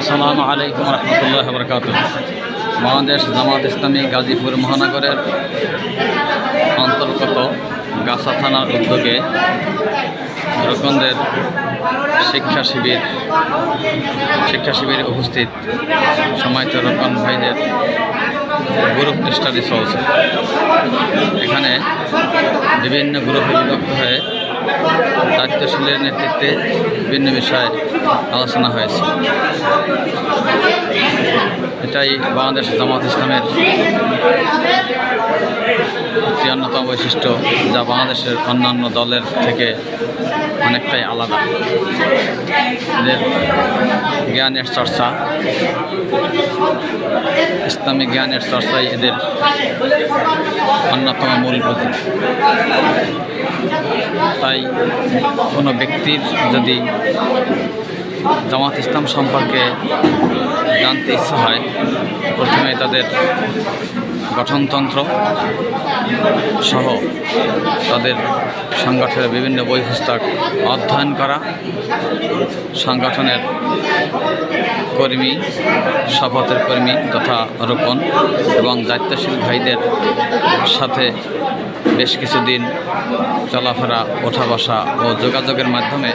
আসসালামু আলাইকুম রহমতুল্লাহ বরকাতুহ। বাংলাদেশ জামাত ইসলামী গাজীপুর মহানগরের অন্তর্গত গাছা থানার উদ্যোগে রোকনদের শিক্ষা শিবিরে উপস্থিত সম্মানিত রোকন ভাইদের গ্রুপ স্টাডি চলছে। এখানে বিভিন্ন গ্রুপে বিভক্ত হয়ে দায়িত্বশীলের নেতৃত্বে বিভিন্ন বিষয়ে আলোচনা হয়েছে। এটাই বাংলাদেশ জামাত ইসলামের একটি অন্যতম বৈশিষ্ট্য, যা বাংলাদেশের অন্যান্য দলের থেকে অনেকটাই আলাদা। এদের জ্ঞানের চর্চা, ইসলামিক জ্ঞানের চর্চাই এদের অন্যতম মূল প্রতীক। তাই কোনো ব্যক্তির যদি জামাত ইসলাম সম্পর্কে জানতে ইচ্ছা হয়, প্রথমে তাদের গঠনতন্ত্র সহ তাদের সংগঠনের বিভিন্ন বই পুস্তক অধ্যয়ন করা, সংগঠনের কর্মী, শপথের কর্মী তথা রোকন এবং দায়িত্বশীল ভাইদের সাথে বেশ কিছুদিন চলাফেরা, ওঠা বসা ও যোগাযোগের মাধ্যমে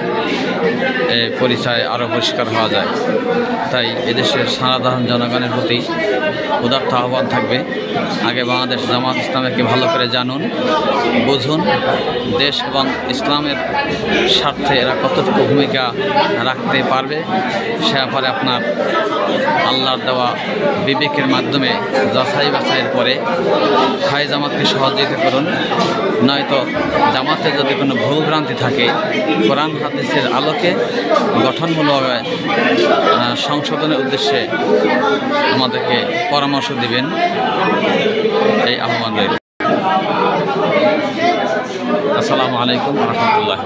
পরিচয় আরও পরিষ্কার হওয়া যায়। তাই এদেশের সাধারণ জনগণের প্রতি উদাত্ত আহ্বান থাকবে, আগে বাংলাদেশ জামাত ইসলামকে ভালো করে জানুন, বুঝুন, দেশ এবং ইসলামের স্বার্থে এরা কতটুকু ভূমিকা রাখতে পারবে সে ব্যাপারে আপনার আল্লাহর দেওয়া বিবেকের মাধ্যমে যাচাই বাছাইয়ের পরে হয় জামাতকে সহযোগিতা করুন, নয়তো জামাতে যদি কোনো ভুলভ্রান্তি থাকে কোরআন হাদিসের আলোকে গঠনমূলক সংশোধনের উদ্দেশ্যে আমাদেরকে পরামর্শ দিবেন, এই আহ্বান রইল। আসসালামু আলাইকুম রহমতুল্লাহ।